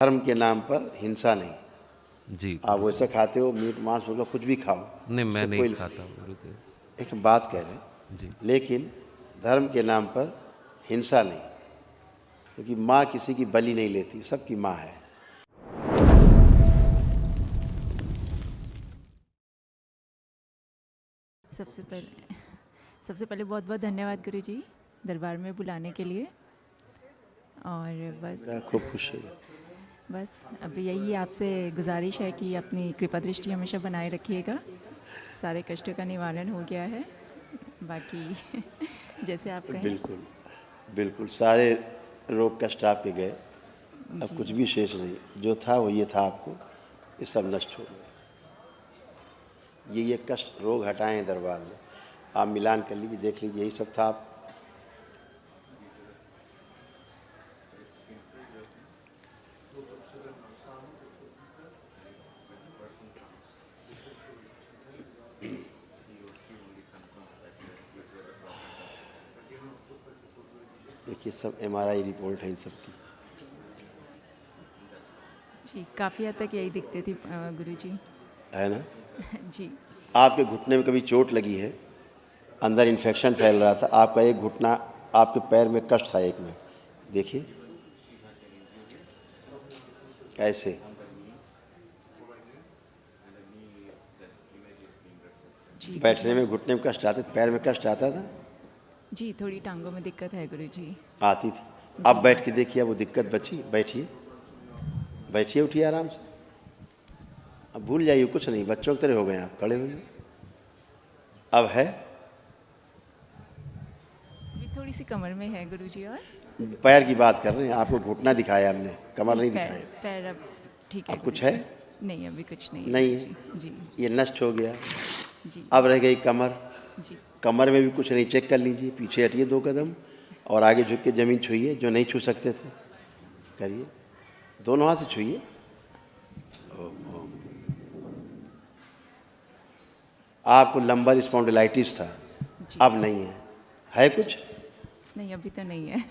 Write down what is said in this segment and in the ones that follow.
धर्म के नाम पर हिंसा नहीं। जी आप वैसे खाते हो मीट मांस वगैरह कुछ भी खाओ, नहीं, मैं उससे नहीं कोई खाता गुरुदेव। एक बात कह रहे हैं, जी लेकिन धर्म के नाम पर हिंसा नहीं, क्योंकि माँ किसी की बलि नहीं लेती, सबकी माँ है। सबसे पहले बहुत बहुत धन्यवाद गुरुजी दरबार में बुलाने के लिए। और मेरा खूब खुश है। बस अब यही आपसे गुजारिश है कि अपनी कृपा दृष्टि हमेशा बनाए रखिएगा। सारे कष्टों का निवारण हो गया है, बाकी जैसे आप कहें। बिल्कुल बिल्कुल, सारे रोग कष्ट आपके गए, अब जी कुछ भी शेष नहीं। जो था वो ये था, आपको ये सब नष्ट हो गया। ये कष्ट रोग हटाए हैं दरबार में, आप मिलान कर लीजिए, देख लीजिए, यही सब था। आप देखिए, सब MRI रिपोर्ट है इन सब की। जी, काफ़ी हद तक यही दिखते थी गुरुजी। है ना? जी आपके घुटने में कभी चोट लगी है, अंदर इन्फेक्शन फैल रहा था, आपका एक घुटना, आपके पैर में कष्ट था एक में, देखिए ऐसे। जी बैठने गुरुजी। में घुटने में कष्ट आते, पैर में कष्ट आता था, जी थोड़ी टांगों में दिक्कत है गुरुजी। आती थी। अब बैठ के देखिए, वो दिक्कत बची। बैठिए, बैठिए, उठिए आराम से। अब भूल जाइए, कुछ नहीं, बच्चों की तरह हो गए आप, खड़े होइए। अब है, अभी थोड़ी सी कमर में है गुरुजी। और पैर की बात कर रहे हैं, आपको घुटना दिखाया हमने, कमर नहीं पैर दिखाया। पैर अब ठीक है अब कुछ है? गुरुजी। नहीं, अभी कुछ नहीं है नहीं है, गुरुजी। जी ये नष्ट हो गया। जी अब रह गई कमर। जी कमर में भी कुछ नहीं, चेक कर लीजिए, पीछे हटिए 2 कदम और आगे झुक के ज़मीन छूइए, जो नहीं छू सकते थे करिए, दोनों हाथ से छूइए। आपको लंबर स्पॉन्डिलाइटिस था, जी। अब नहीं है कुछ? नहीं, अभी तो नहीं है।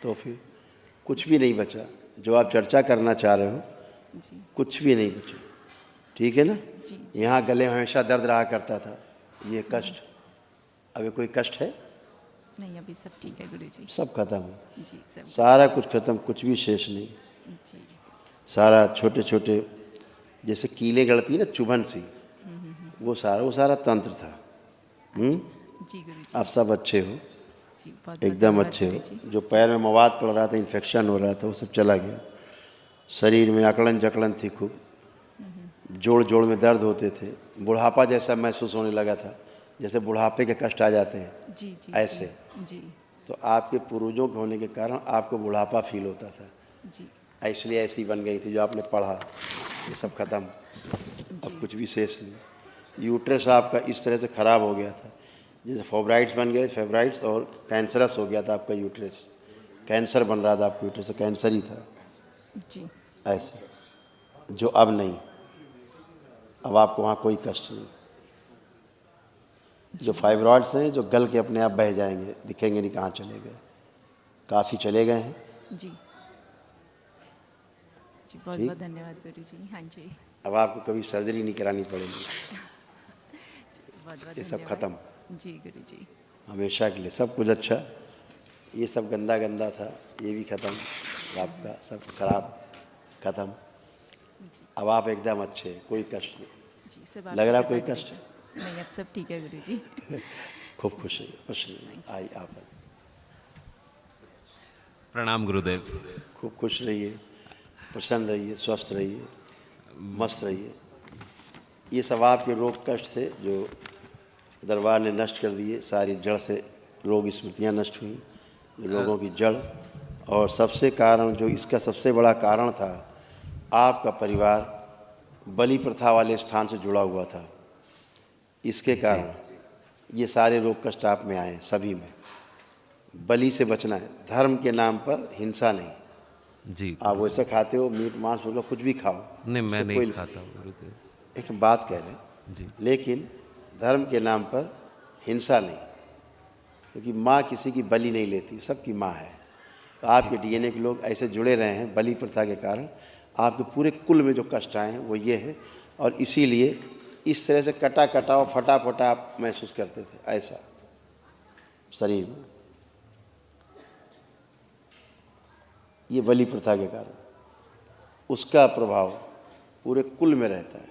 तो फिर कुछ भी नहीं बचा, जो आप चर्चा करना चाह रहे हो, जी कुछ भी नहीं बचा। ठीक है ना? जी जी यहाँ गले में हमेशा दर्द रहा करता था, ये कष्ट, अभी कोई कष्ट है? नहीं, अभी सब ठीक है गुरुजी। सब खत्म, जी सब। सारा कुछ खत्म, कुछ भी शेष नहीं। जी सारा छोटे छोटे जैसे कीले गढ़ती है ना, चुभन सी, वो सारा तंत्र था। जी गुरुजी। आप सब अच्छे हो, जी बहुत बहुत एकदम धन्यवाद अच्छे हो। गुरुजी। जो पैर में मवाद पड़ रहा था, इन्फेक्शन हो रहा था, वो सब चला गया। शरीर में अकड़न जकड़न थी खूब, जोड़ जोड़ में दर्द होते थे, बुढ़ापा जैसा महसूस होने लगा था, जैसे बुढ़ापे के कष्ट आ जाते हैं जी जी ऐसे। जी तो आपके पूर्वजों के होने के कारण आपको बुढ़ापा फील होता था, जी इसलिए ऐसी बन गई थी जो आपने पढ़ा। ये सब खत्म, जी अब कुछ भी शेष नहीं। यूट्रस आपका इस तरह से ख़राब हो गया था, जैसे फेब्राइड्स बन गए, फेब्राइड्स, और कैंसरस हो गया था आपका यूट्रस, कैंसर बन रहा था आपका यूट्रस, तो कैंसर ही था जी ऐसे, जो अब नहीं। अब आपको वहाँ कोई कष्ट नहीं। जो फाइब्रॉइड्स हैं, जो गल के अपने आप बह जाएंगे, दिखेंगे नहीं कहाँ चले गए, काफ़ी चले गए हैं। जी जी बहुत ठीक, बहुत धन्यवाद गुरुजी। हाँ जी, अब आपको कभी सर्जरी नहीं करानी पड़ेगी, बहुत बहुत ये सब धन्यवाद। खत्म जी गुरुजी। हमेशा के लिए, सब कुछ अच्छा। ये सब गंदा गंदा था, ये भी खत्म, आपका सब खराब खत्म। अब आप एकदम अच्छे हैं, कोई कष्ट नहीं। जी सब लग आपकी रहा कृपा कोई की कष्ट? वजह। नहीं, अब सब ठीक है गुरुजी। खूब खुश रहिए, खुश रहिए। आई आप प्रणाम गुरुदेव। खूब खुश रहिए, प्रसन्न रहिए, स्वस्थ रहिए, मस्त रहिए। ये सब आपके रोग कष्ट थे जो दरबार ने नष्ट कर दिए, सारी जड़ से रोग स्मृतियाँ नष्ट हुई, जो लोगों की जड़। और सबसे कारण, जो इसका सबसे बड़ा कारण था, आपका परिवार बलि प्रथा वाले स्थान से जुड़ा हुआ था, इसके कारण ये सारे रोग कष्ट आप में आए हैं, सभी में। बलि से बचना है, धर्म के नाम पर हिंसा नहीं। जी आप वैसे खाते हो मीट मांस वगैरह कुछ भी खाओ, नहीं, मैं उससे नहीं कोई खाता गुरुदेव। एक बात कह रहे हैं, जी लेकिन धर्म के नाम पर हिंसा नहीं, क्योंकि माँ किसी की बलि नहीं लेती, सबकी माँ है। तो आपके DNA के लोग ऐसे जुड़े रहे हैं बलि प्रथा के कारण, आपके पूरे कुल में जो कष्ट आए हैं वो ये है, और इसीलिए इस तरह से कटा कटा और फटा फटा आप महसूस करते थे, ऐसा शरीर में। ये बलि प्रथा के कारण उसका प्रभाव पूरे कुल में रहता है।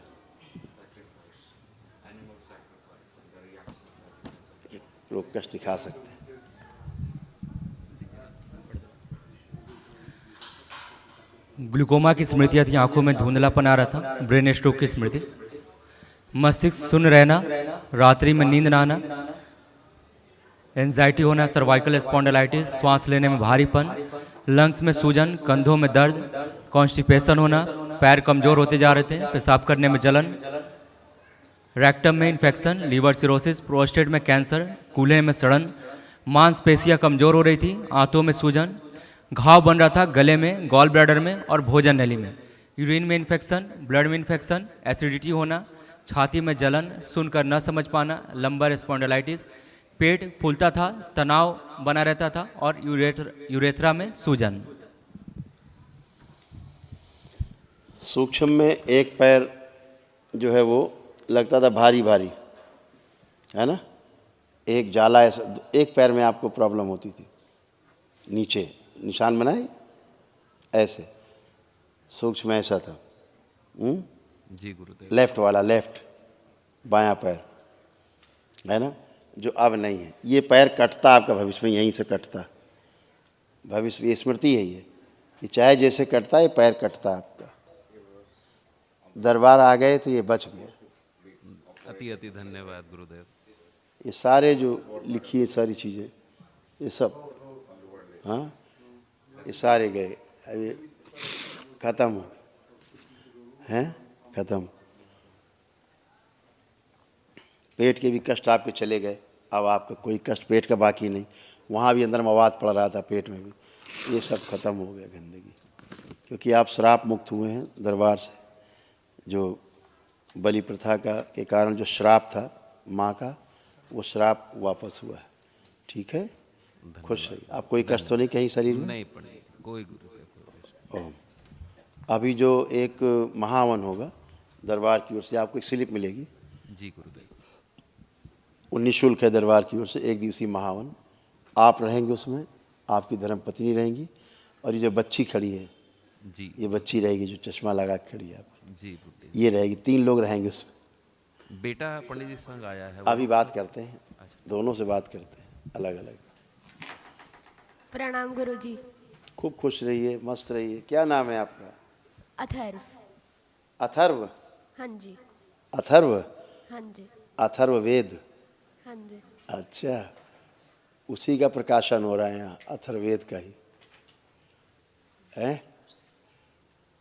लोग कष्ट दिखा सकते हैं। ग्लूकोमा की स्मृतियाँ थी, आंखों में धुंधलापन आ रहा था, ब्रेन स्ट्रोक की स्मृति, मस्तिष्क शून्य रहना, रात्रि में नींद ना आना, एंजाइटी होना, सर्वाइकल स्पॉन्डिलाइटिस, श्वास लेने में भारीपन, लंग्स में सूजन, कंधों में दर्द, कॉन्स्टिपेशन होना, पैर कमजोर होते जा रहे थे, पेशाब करने में जलन, रेक्टम में इन्फेक्शन, लीवर सिरोसिस, प्रोस्टेट में कैंसर, कूल्हे में सड़न, मांसपेशियां कमजोर हो रही थी, आंतों में सूजन, घाव बन रहा था गले में, गॉल ब्लैडर में और भोजन नली में, यूरिन में इन्फेक्शन, ब्लड में इन्फेक्शन, एसिडिटी होना, छाती में जलन, सुनकर न समझ पाना, लंबर स्पॉन्डिलाइटिस, पेट फूलता था, तनाव बना रहता था और यूरेथ्रा में सूजन। सूक्ष्म में एक पैर जो है वो लगता था भारी भारी, है ना, एक जाला ऐसा, एक पैर में आपको प्रॉब्लम होती थी, नीचे निशान बनाए ऐसे, सूक्ष्म ऐसा था। जी गुरुदेव। लेफ्ट वाला, लेफ्ट बायां पैर, है ना, जो अब नहीं है। ये पैर कटता आपका भविष्य में, यहीं से कटता भविष्य, ये स्मृति है ये कि चाहे जैसे कटता है, ये पैर कटता आपका। दरबार आ गए तो ये बच गए। अति अति धन्यवाद गुरुदेव। ये सारे जो लिखी है सारी चीज़ें, ये सब, हाँ, ये सारे गए, अब ये खत्म हैं, खत्म। पेट के भी कष्ट आपके चले गए, अब आपका कोई कष्ट पेट का बाकी नहीं। वहाँ भी अंदर मवाद पड़ रहा था पेट में भी, ये सब खत्म हो गया गंदगी, क्योंकि आप श्राप मुक्त हुए हैं दरबार से। जो बलि प्रथा के कारण जो श्राप था माँ का, वो श्राप वापस हुआ है। ठीक है, खुश रहिए। आप कोई कष्ट तो नहीं कहीं शरीर में? नहीं पड़ी कोई गुरुदेव। ओह, अभी जो एक महावन होगा दरबार की ओर से, आपको एक स्लिप मिलेगी। जी गुरुदेव। 19 शुल्क है दरबार की ओर से, एक दिवसीय महावन। आप रहेंगे उसमें, आपकी धर्मपत्नी रहेंगी, और ये जो बच्ची खड़ी है, जी ये बच्ची रहेगी जो चश्मा लगा के खड़ी है आपकी, जी गुरुदेव। ये रहेगी। 3 लोग रहेंगे उसमें। बेटा पंडित जी संग आया है। अभी बात करते हैं, दोनों से बात करते हैं अलग अलग। प्रणाम गुरुजी। खूब खुश रहिए, मस्त रहिए। क्या नाम है आपका? अथर्व। अथर्व? हाँ जी। अथर्व? हाँ जी। अथर्व वेद? हाँ जी। अच्छा, उसी का प्रकाशन हो रहा है यहाँ, अथर्ववेद का ही है।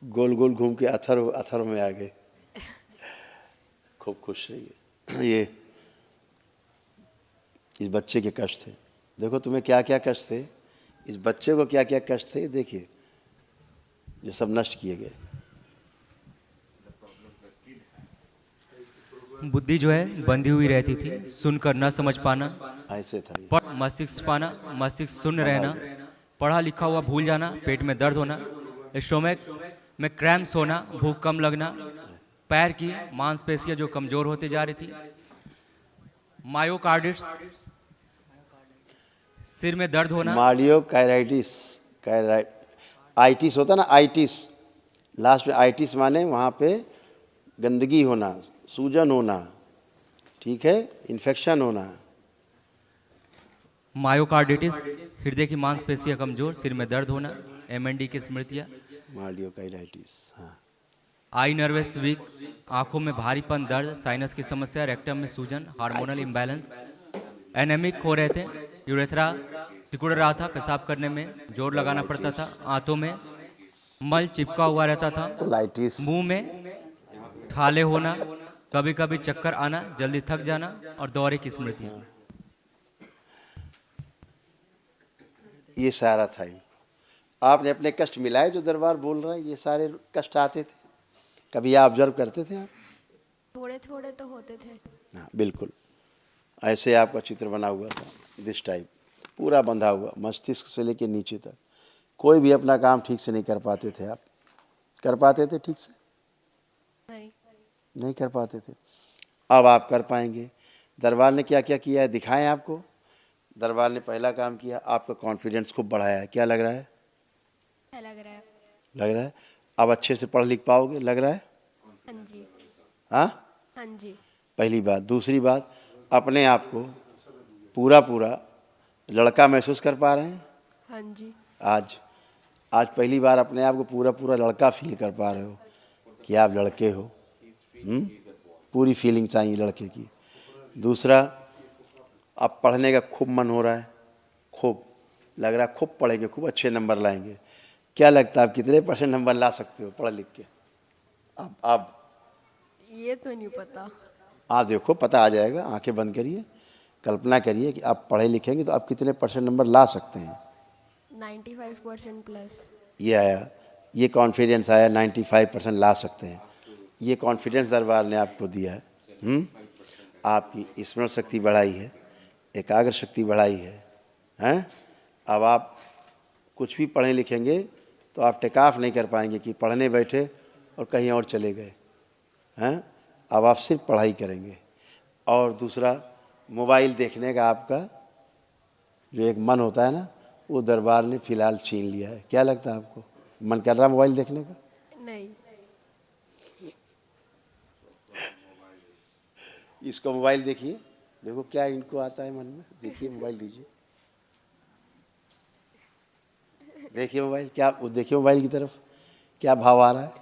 गोल गोल घूम के अथर्व अथर्व में आ गए। खूब खुश रहिए। ये इस बच्चे के कष्ट थे, देखो तुम्हें क्या क्या कष्ट थे, इस बच्चे को क्या क्या कष्ट थे, देखिए, जो सब नष्ट किए गए। बुद्धि जो है बंधी हुई रहती थी, सुनकर न समझ पाना, ऐसे था ये। मस्तिष्क पाना, मस्तिष्क शून्य रहना, पढ़ा लिखा हुआ भूल जाना, पेट में दर्द होना, स्टोमक में क्रैम्प्स होना, भूख कम लगना, पैर की मांसपेशियां जो कमजोर होते जा रही थी, मायोकार्डिट्स, सिर में दर्द होना, मायोकार्डिटिस, आइटिस होता ना, आइटिस, लास्ट में आइटिस माने वहाँ पे गंदगी होना, सूजन होना, ठीक है, इन्फेक्शन होना। मायोकार्डिटिस, हृदय की मांसपेशियां कमजोर, सिर में दर्द होना, MND की स्मृतियां, मायोकार्डिटिस, हाँ। आई नर्वस वीक, आंखों में भारीपन, दर्द, साइनस की समस्या, रेक्टम में सूजन, हार्मोनल इम्बैलेंस, एनेमिक हो रहे थे, यूरेथ्रा सिकुड़ रहा था, पेशाब करने में जोर लगाना पड़ता था, आंतों में मल चिपका हुआ रहता था, कोलाइटिस, मुंह में थाले होना, कभी कभी चक्कर आना, जल्दी थक जाना और दौरे की स्मृति। ये सारा था। आपने अपने कष्ट मिलाए जो दरबार बोल रहा है, ये सारे कष्ट आते थे, कभी आप ऑब्जर्व करते थे आप? थोड़े थोड़े तो होते थे। हाँ बिल्कुल, ऐसे आपका चित्र बना हुआ था, दिस टाइप, पूरा बंधा हुआ, मस्तिष्क से लेके नीचे तक। कोई भी अपना काम ठीक से नहीं कर पाते थे आप, कर पाते थे ठीक से? नहीं। नहीं कर पाते थे। अब आप कर पाएंगे। दरबार ने क्या क्या किया है दिखाएं आपको। दरबार ने पहला काम किया, आपका कॉन्फिडेंस खूब बढ़ाया है। क्या लग रहा है? अच्छा लग रहा है। लग रहा है अब अच्छे से पढ़ लिख पाओगे, लग रहा है? हाँ जी। हाँ, हाँ जी। पहली बात। दूसरी बात, अपने आप को पूरा पूरा लड़का महसूस कर पा रहे हैं? हाँ जी। आज पहली बार अपने आप को पूरा पूरा लड़का फील कर पा रहे हो कि आप लड़के हो। पूरी फीलिंग चाहिए लड़के की। दूसरा, अब पढ़ने का खूब मन हो रहा है, खूब लग रहा है खूब पढ़ेंगे, खूब अच्छे नंबर लाएंगे। क्या लगता है आप कितने % नंबर ला सकते हो पढ़ लिख के? आप ये तो नहीं पता। आप देखो, पता आ जाएगा। आंखें बंद करिए, कल्पना करिए कि आप पढ़े लिखेंगे तो आप कितने % नंबर ला सकते हैं। 95% प्लस। ये आया, ये कॉन्फिडेंस आया, 95% ला सकते हैं। ये कॉन्फिडेंस दरबार ने आपको दिया है। आपकी स्मरण शक्ति बढ़ाई है, एकाग्र शक्ति बढ़ाई है। हैं? अब आप कुछ भी पढ़ें लिखेंगे तो आप टेकऑफ नहीं कर पाएंगे कि पढ़ने बैठे और कहीं और चले गए। हैं? अब आप सिर्फ पढ़ाई करेंगे। और दूसरा, मोबाइल देखने का आपका जो एक मन होता है ना, वो दरबार ने फिलहाल छीन लिया है। क्या लगता है आपको, मन कर रहा है मोबाइल देखने का? नहीं। इसको मोबाइल देखिए, देखो क्या इनको आता है मन में। देखिए मोबाइल दीजिए, देखिए मोबाइल, क्या देखिए मोबाइल की तरफ क्या भाव आ रहा है?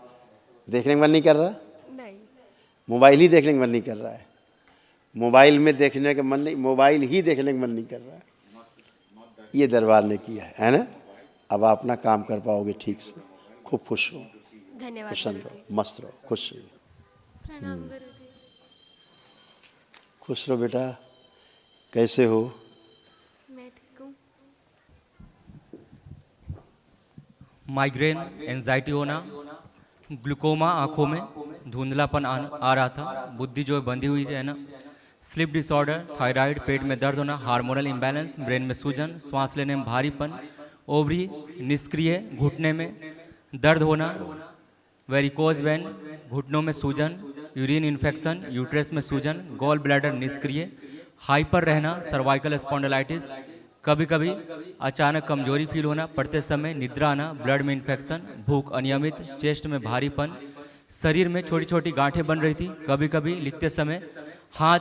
देखने का मन नहीं कर रहा? नहीं। मोबाइल ही देखने का मन नहीं कर रहा है। मोबाइल में देखने का मन नहीं, मोबाइल ही देखने का मन नहीं कर रहा है। ये दरबार ने किया है ना? अब आप अपना काम कर पाओगे ठीक से। खूब खुश रहो, धन्यवाद प्रसन्न गुरुजी। रहो, मस्त रहो, खुश रहो। प्रणाम गुरुजी। खुश रहो बेटा। कैसे हो? मैं ठीक हूँ। माइग्रेन, एंजाइटी होना, ग्लूकोमा आंखों में, धुंधलापन आ रहा था, बुद्धि जो है बंधी हुई है ना, स्लीप डिसऑर्डर, थायराइड, पेट में दर्द होना, हार्मोनल इम्बैलेंस, ब्रेन में सूजन, सांस लेने में भारीपन, ओवरी निष्क्रिय, घुटने में दर्द होना, वेरिकोज वेन, घुटनों में सूजन, यूरिन इन्फेक्शन, यूट्रस में सूजन, गॉल ब्लैडर निष्क्रिय, हाइपर रहना, सर्वाइकल स्पॉन्डिलाइटिस, कभी कभी अचानक कमजोरी फील होना, पढ़ते समय निद्रा आना, ब्लड में इन्फेक्शन, भूख अनियमित, चेस्ट में भारीपन, शरीर में छोटी छोटी गांठें बन रही थी, कभी कभी लिखते समय हाथ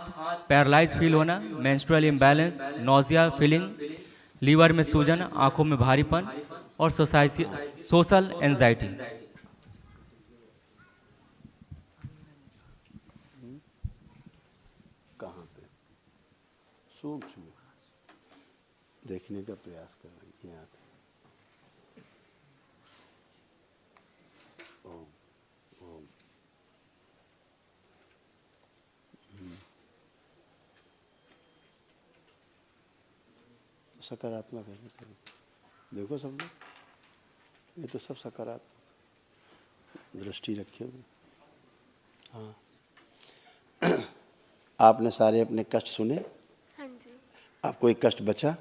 पैरालाइज फील होना, menstrual imbalance, nausea feeling, liver में सूजन, आंखों में भारीपन और सोशल एंजाइटी। कहाँ पे? सूक्ष्म देखने का प्रयास कर रही हैं आप। ओम ओम। सकारात्मक है। देखो सब लोग, ये तो सब सकारात्मक दृष्टि रखे हुए। हाँ, आपने सारे अपने कष्ट सुने? हाँ जी। आपको एक कष्ट बचा?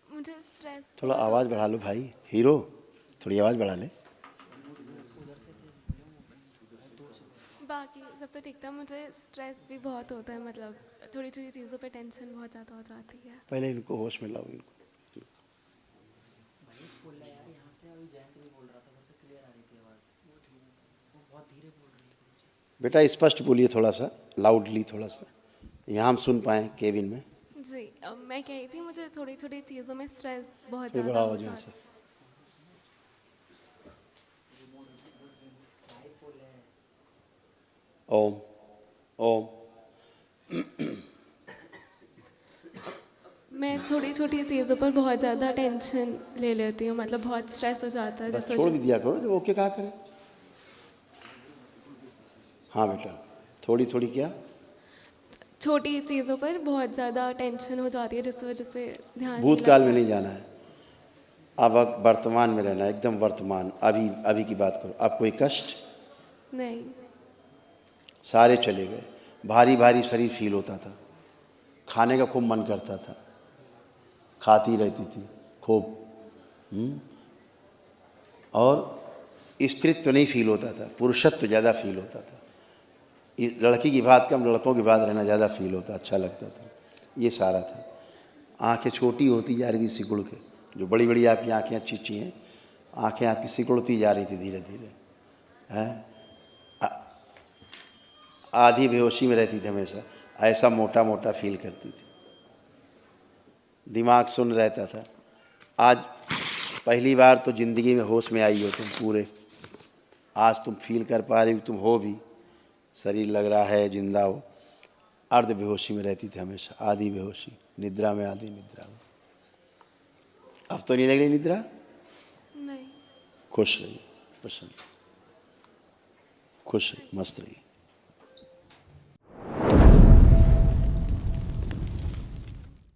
मुझे स्ट्रेस थोड़ा आवाज़ बढ़ा लो भाई, हीरो, थोड़ी आवाज़ बढ़ा ले। बाकी सब तो ठीक था, मुझे स्ट्रेस भी बहुत होता है, मतलब थोड़ी थोड़ी चीज़ों पे टेंशन बहुत ज़्यादा हो जाती है। पहले इनको होश में लाओ, इनको। बेटा स्पष्ट बोलिए, थोड़ा सा लाउडली, थोड़ा सा यहाँ हम सुन पाएँ केबिन में। जी, अब मैं कह रही थी मुझे थोड़ी थोड़ी चीज़ों में स्ट्रेस बहुत फिर ज़्यादा बढ़ाओ हो यहाँ जाता से। है। ओम ओम। मैं छोटी छोटी चीज़ों पर बहुत ज़्यादा टेंशन ले लेती हूँ, मतलब बहुत स्ट्रेस हो जाता है। बस जिस छोड़ भी वजह दिया करो, जब ओके कहा करें। हाँ बेटा, थोड़ी थोड़ी क्या? छोटी चीज़ों पर बहुत ज़्यादा टेंशन हो जाती है, जिस वजह से ध्यान नहीं भूतकाल में लगता। नहीं जाना है, अब वर्तमान में रहना है, एकदम वर्तमान, अभी अभी की बात करो। आप कोई कष्ट? नहीं। सारे चले गए। भारी भारी शरीर फील होता था, खाने का खूब मन करता था, खाती रहती थी खूब। और स्त्रीत्व नहीं फील होता था, पुरुषत्व ज़्यादा फील होता था। ये लड़की की बात कम, लड़कों की बात रहना ज़्यादा फील होता, अच्छा लगता था। ये सारा था। आंखें छोटी होती जा रही थी सिकुड़ के, जो बड़ी बड़ी आपकी आंखें अच्छी अच्छी हैं, आंखें आपकी सिकुड़ती जा रही थी धीरे धीरे, हैं। आधी बेहोशी में रहती थी हमेशा, ऐसा मोटा मोटा फील करती थी। दिमाग सुन रहता था। आज पहली बार तो ज़िंदगी में होश में आई हो तुम पूरे। आज तुम फील कर पा रही हो, तुम हो भी, शरीर लग रहा है जिंदा हो। अर्ध बेहोशी में रहती थी हमेशा, आधी बेहोशी, निद्रा में, आधी निद्रा में। अब तो नहीं लग रही निद्रा? नहीं। खुश रहिए, प्रसन्न, खुश रहिए, मस्त रहिए।